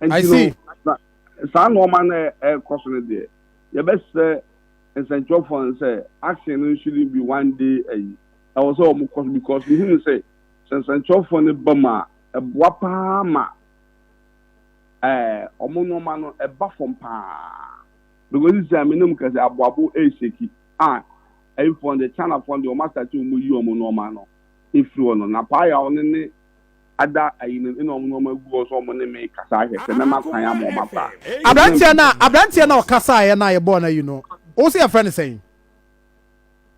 I see. Some woman question there. Your best essential for say action shouldn't be one day. I was almost because we didn't say essential for the Bama a wapama omono mano a buffon pa because this is a minimum because Aboabo a shaky from the channel from the master to you monomano if you want na paya on ada ayin no no go so mo ne me kasa he se na makan ya mo mapa abrantia na okasa ya na ye born you know o say your friend saying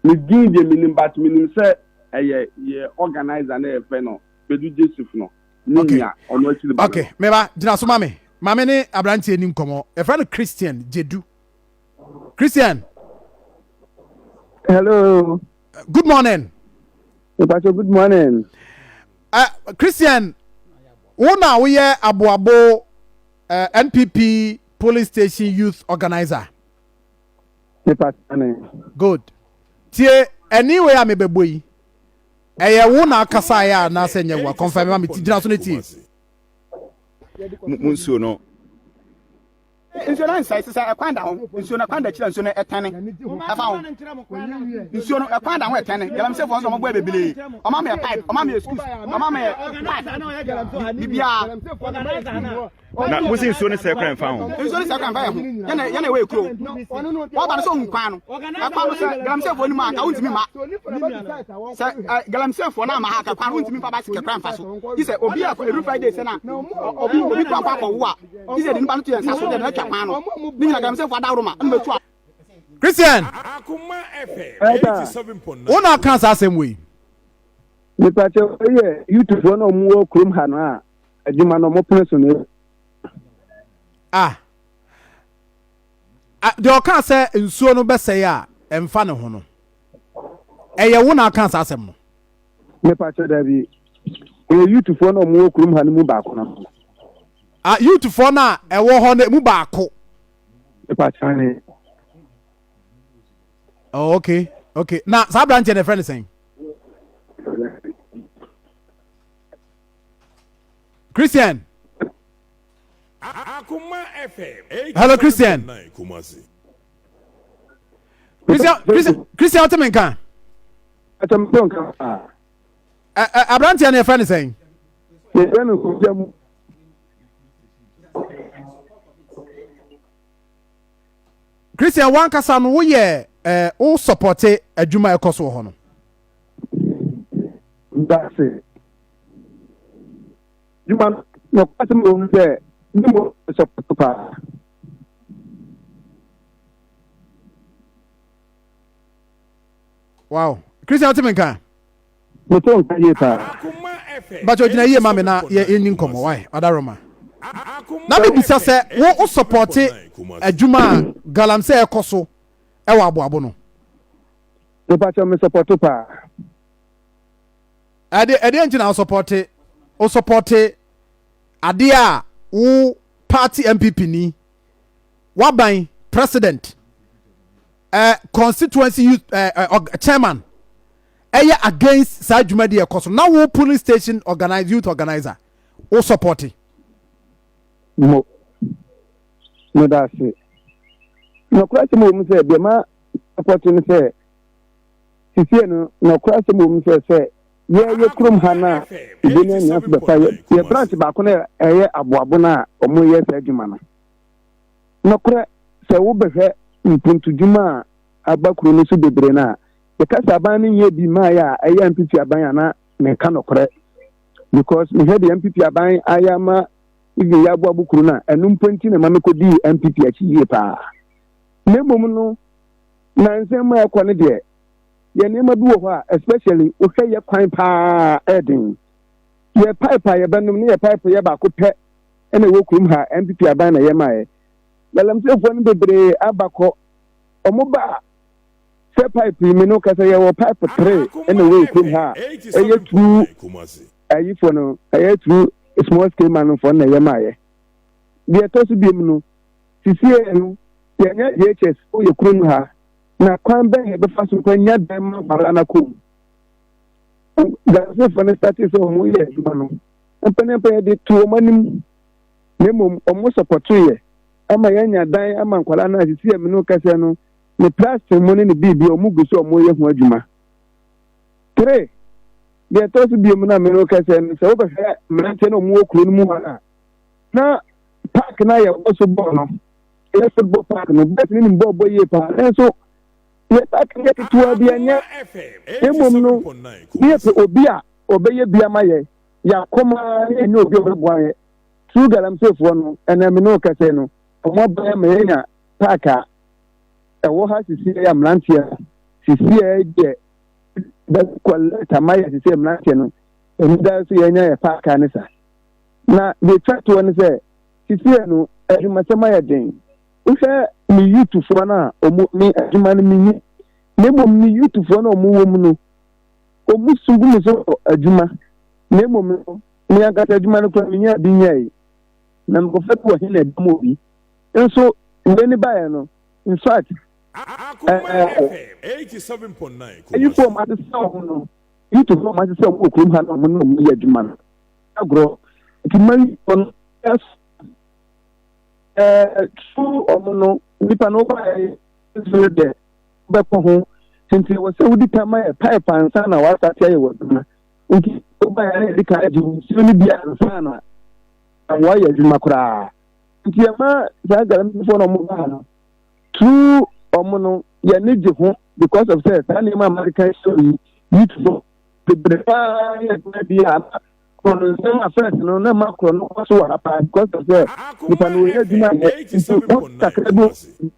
me give the minim but minim say ye organizer na e fe no bedu Joseph no nia ono achiri ba okay meba jina so mame ne abrantia ni nkomo e friend Christian Jedu Christian hello good morning good morning Christian, una we are Aboabo NPP police station youth organizer. Good. Tie anyway am be boy. Eye wona kasa ya na senya wa confirm me ti so neti. Munsuo no. Insurance is a quanda home, insurance quanda children at 10. I found insurance a quanda wet 10. Galamsey for some baby believe. A mammy a pipe, a mammy a school, a mammy a Bibia. Now, who's insurance a crime found? Insurance a crime found. Yana way crew. What about some pan? I found Galamsey for Mark, I won't be Mark. Galamsey for Nama, I won't be Papa crime fast. He said, Obia for every Friday, Senna. Obi Papa for what? He said, in Bantu and Sasso. Christian, una cancer same way. The party you to one or more krum hana, a Jumano more person. The cancer in Suno Bessaya and Fano Hono. A una cancer same. The party that you to one or more krum hanu back. You to fona a war on the Mubako. Oh, okay. Now, Sabranch and a friend is saying. Christian. Hello, Christian. Christian, Otemenka. Abranch and a friend is saying. Christian one kasa no wo ye o support adwuma ekoso ho no. That's it. You man no kwase mo nse ni mo support pa. Wow. Christian Otemenka. Mo ton ka ye pa. But you na ye ma me na ye ni nkomo why? Adaroma. Na me bisa se wo support adwuma galamsey ekoso e wa Aboabo no. No pa me support pa. Ade engineer o support ade a wo party NPP ni waban president constituency youth chairman against sa adwuma de ekoso na wo police station youth organizer o support no that's it. No kwase mo mu say be ma opportunity say sisi no kwase mo mu say ye krum hana ibe na nya be fa ye branch ba ko na eye Aboabo na omo ye sa adwuma na no kra say wo behwe mpuntu dwuma abakuru no so bebre na ye kasa ban ni ye bi ma ya eye MPP aban na me ka no kra because me head MPP aban ayama ibi ya Aboabo kuru na enum ponti na mamekodi MPP achi ye pa nemom no na nsem ya kwa ne de ye nema bi wo ho a especially o hwe ye kwan pa edin ye pipe ye benum ne ye pipe ye ba ko pe ene wo kurum ha MPP aban na ye mae galamsey fo no bebre abako omo ba se pipe mi no kasa ye wo pipe 3 ene wo kurum ha eye tu ayi fo no eye tu small scale man for na ye mae de to so biem no sisie no ye nya DHS o ye kurum ha na kwan ben he be faso kwanya dem bara na kom galamsey for na status o mo ye duma no empe de to manim Nemo almost a portrait. Ama yanya dan ama nkwala na sisi ya minu kase no ne plastic money ne bibi o mugu so mo ye ho adwuma 3 de to so bi mu na minu kase no se oba hwe mrante no mu okuru no mu na park na ya so bo no e football park no bet ni bo ye pa so ye park ye tuwa bi anya emom no ye pe obi a obeye bia ma ye ya koma ni obi obeboa ye true galamsey fo no ena minu kase no ọmọ bẹẹ mẹyẹnya paaka ẹwọ ha sisi ya mmeranteɛ sisi ya jẹ bẹẹ kọlẹ tamaya sisi ya mmeranteɛ no ẹni da so yẹnya yẹ paaka ne sa na de twa to ne sɛ sisi ya no ɛdwumasɛm ayɛ den wohwɛ ne youthfoɔ no a ɔmo ne adwuma no menyi na mmom ne youthfoɔ no a ɔmo wɔ mu no ɔmo sugu mu so adwuma na mmom no ne ankasa adwuma no kora menya adi nyae na nkɔfɛ ko wɔ he na ɛdɔm obi nso ndeni bae no in fact FM 87.9 you for my son no you to for my son who come han no no me adwuma no agro ti man on s true omono nipa no bae so de be ko ho tinti wo se wudi tama e pipe ansa na wa sa tie wo na nti o bae de ka aju so ni bia ansa na wa ya adwuma kura Tiama za galamsey for no mo ba no true omono ya ne je ho because of say that name American story beautiful the brefa ya na dia kono se ma first no na makro no so wa pa because of say the panu ya dina takrebo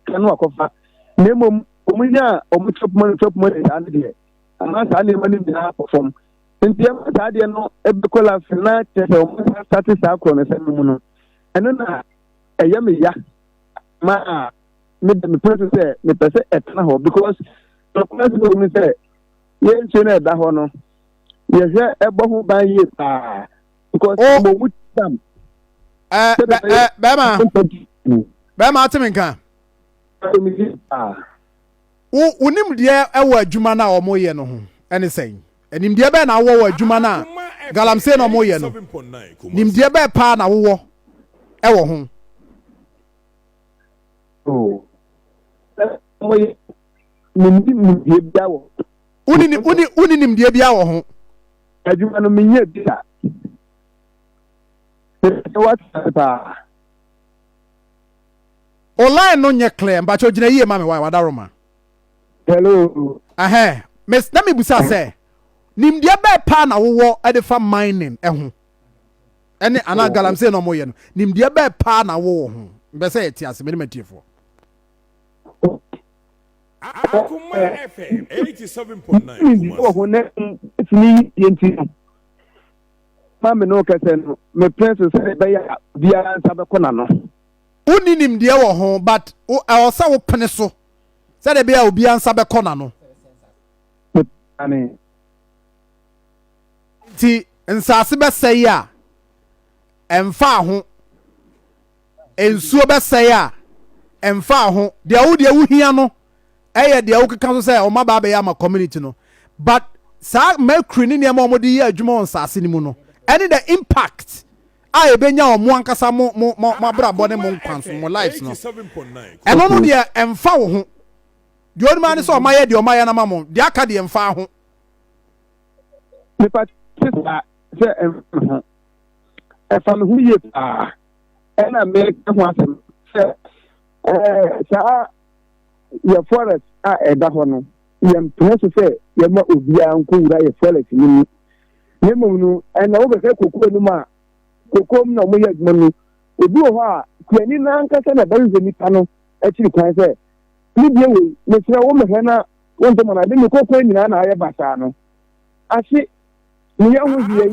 kanu akofa nemo omunya omuchop money and there ama sa name ni na perform ntiama sa dia no ebekola fina tete o start sa kro no se mu no eno na eyame ya ma me the person say me person etna ho because the person go me say ye nche na da ho no ye hwe ebo ho ban ye pa because mo wutam bema atiminka unim de ewo adwuma na omo ye no ho ene sen enim de be na wo adwuma na galamsey no mo ye no nim de be pa na wo ewo ho uni nim die bia wo ho adwuma no menye bia what pa online no nye clear mba cho gina yie ma me wada roma hello miss na me busa say nim die be pa na wo e de fa mining ho ene ana galamsey no mo ye no nim die be pa na wo ho mbe say eti ase me matiefo Akoma FM 87.9 oh ne fini yenti mame no kase no me princess be ya bia nsa be kona no uninim de wo ho but o sa wo pene so say de bia obi ansa be kona no ani ti nsase be say a emfa ho ensuo be say a emfa ho de wo de wo hia no eye de wo keka so say o ma ba be ya ma community no but sa mercury ni niam o de ye adwuma on sase ni mu no any the impact a ebenya o mo ankasa mo brabo ne mo nkwanso mo lives no eno no de emfa wo ho de oni ma ne so o ma ye de o ma ye na ma mo de aka de emfa ho me pa se fa me hu ye pa ena me ho asem se sa ya forest a eda ho no yam press say yam obia nko wura ya forest ni nemo no ena wo be se kokko ni ma kokko na mo ya adwuma no obi ho a kwani na nkasa na ba nze nipa no akiri kwan se ni bie we me sira wo me na wo ntoma na de kokko nyina na aye basa no ase ni ya ho ye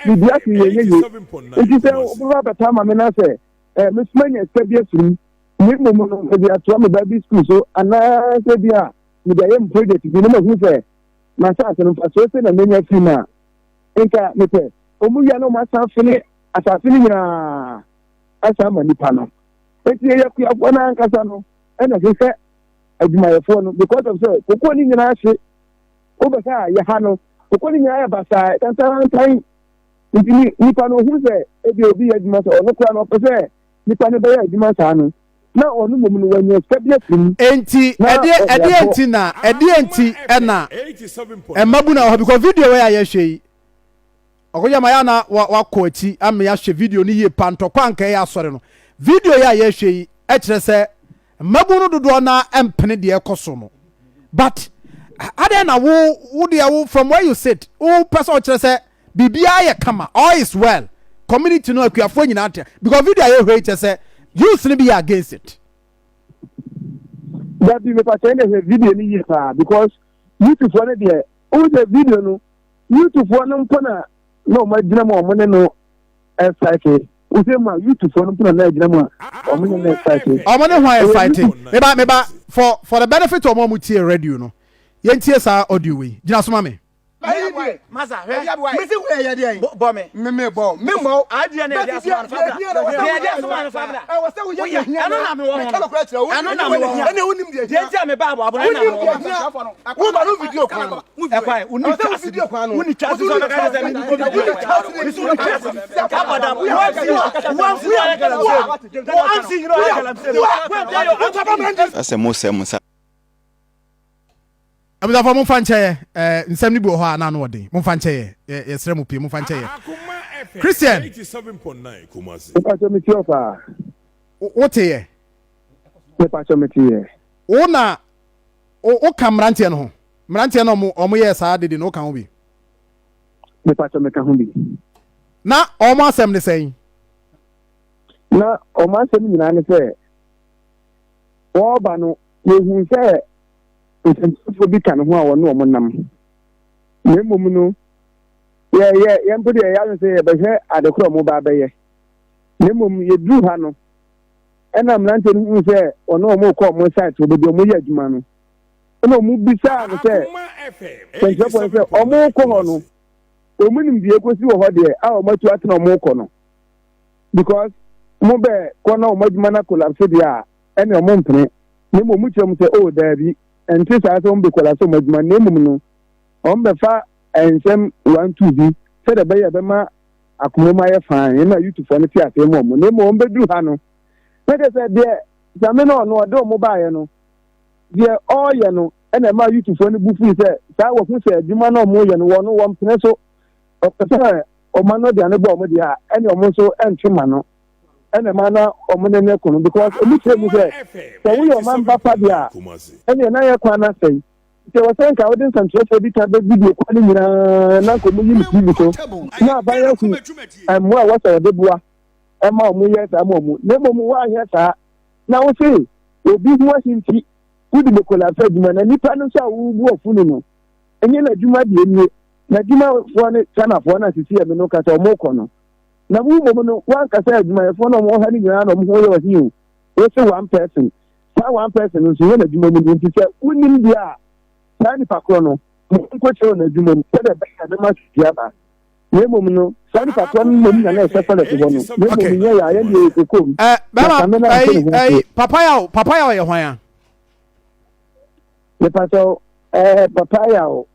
ni bia ki ye nti se obi ba ta ma me na se me smanya sabia suru ni mo no be ato me baby school so ana se bia ni da yem project bi no mo se ma sa se no fa so se na menya fi na enka me pe omu ya no ma sa fini asase ni nyina asa ma nipa no eti ya ku afọ na nkasa no ena se adwumayefo no because of so kokko ni nyina ahye obeka ya ha no kokko ni nyina ya basa tantan nipa no hu se ebi obi adwuma so no kura no pe se nipa ne bɛyɛ adwuma saa no na ɔno mmom no wanya scabinet nim enti enti na enti ɛna ɛmabu na hɔ because video wɛ a yɛhwɛ yi ɔkɔyɛ ma ya na wakɔ akyi ama yɛahwɛ video no yie pantɔ kwa nka yɛ asɔre no video yɛ a yɛhwɛ yi ɛkyerɛ sɛ mabu no dodoɔ na ɛmpene deɛ ɛkɔ so no but adan na wo deɛ wo from where you sit wo person ɔkyerɛ sɛ biribiara yɛ kama all is well community no akuafo nyinaa te because video a yɛhwɛ yi kyerɛ sɛ youth no be against it. That be me pattern the video ni yie paa because YouTube for the all the video no YouTube for no mpona no ma gyina mo mo ne no excited. We say ma YouTube for no mpona na gyina mo o mo ne excited. O mo ne ho fighting. Meba for the benefit of mo tie radio no. Yentie sa audio we. Gyina so ma me. Masa, me see where you dey. Bo me. Me bo. Me mo. Adie na dey asoma na fabra. Dey asoma na fabra. E wo say wo ye hia. Ano na me wo ho. Ano na me wo ho. Ene wonim dey hia. Dey me ba abo na me wo. Wo ba no video kwan no. E kwai, uni ta video kwan no. Uni chat so na ka say me go video. Ka bada. Wo am see you know galamsey. Ase mo se mo sa abuza fa mo fa nche nsem ni bi ho ana no wode mo fa nche yesre mo pie mo fa nche Christian 87.9 Kumasi Pacho me tiofa wote ye Pacho me tie wo na o kamrantie no ho mrantie no mo ye saa dede no kan ho bi me Pacho me ka ho bi na o mo asem ne sen na o ma asem nyina ne se wo ba no ye hu se ntɛmfo bi kan ho a wɔne wɔn nam na mmom no yɛ mpo deɛ yɛayɛ sɛ yɛbɛhwɛ adekoro mo ba bɛyɛ na mmom yɛduru ha no ɛna mmerante no hu sɛ ɔne ɔmo kɔ ɔmo site obɛdi ɔmo yɛ adwuma no ɛna ɔmo bisaa no sɛ kyɛnkyerɛfoɔ sɛ ɔmo kɔ hɔ no ɔmo nim deɛ ekosi wɔ hɔ deɛ a ɔmo atu atena ɔmo kɔ no because mo bɛ kɔ na ɔmo adwuma no collapse deɛ a ɛna ɔmo mpene na mmom mo kyerɛ mo sɛ o daabi ɛnti saa sɛ ɔmbɛkɔla sɛ ɔmadwuma na mmom no ɔmbɛfa ɛnsɛm 1-2 bi sɛdeɛ ɛbɛyɛ bɛma akoma mu ayɛ faan ɛna youtufoɔ no te asɛm mu ɔmo na mmom ɔmbɛduru ha no na kyerɛ sɛ deɛ same no ɔno ɔde ɔmo baeɛ no deɛ ɔɔyɛ no ɛna ɛma youtufoɔ no bu fii sɛ saa wɔho sɛ adwuma no ɔmo yɛ no wɔno wɔmpene so ɔpɛ sɛ ɔma no deɛ ne bɔ ɔmo deɛ a ɛne ɔmo nso ɛntwe ma no ɛna ma na ɔmo ne ne kono because ɔmo kyerɛ mu sɛ sɛ woyɛ ɔman papa deɛ a ɛne na yɛ kwan asɛn nti wɔsɛn ka wode nsɛnkyerɛfoɔ bi ka bɛ video kwan no nyinaa na nkɔmɔ yi ne tv so na abayɛ hu mmoa a wɔsɛ wɔde boa ɛma ɔmo yɛ saa ma ɔmo na mmom woanyɛ saa na wo se obi ho ahinti wode bɛkɔla sɛ adwuma na nnipa no nso a wobu ɔfo no no ɛnyɛ n'adwuma deɛ nie n'adwumafoɔ ne chanafoɔ no asisi ɛme no ka sɛ ɔmo kɔ no na wo mom no wan ka say adwumayefo no mo ha ni nyina no mo ho ye wahi o we say one person saa one person nso ye na adwuma mu nti sɛ unim dia saa ni pakro no mo ko che na adwuma mu sɛ be ka de ma sia ba we mom no saa ni pakro no mo na na se fa le ko no we mom ye ya ye ni ekom papaya ye hwan a le pato papaya o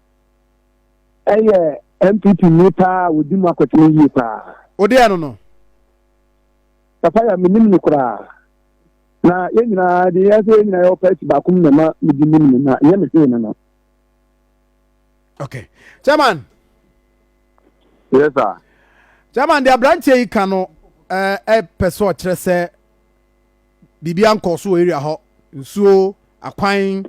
NPP ni pa wodi mu akwetene yi pa odi ano no papaya minim ni kura na ye nyina de ye se nyina yo party ba kum na ma midim na ye me se no okay chairman yes sir chairman the branch yi ka no person kyerɛ sɛ bibia nkɔ so area hɔ nsuo akwan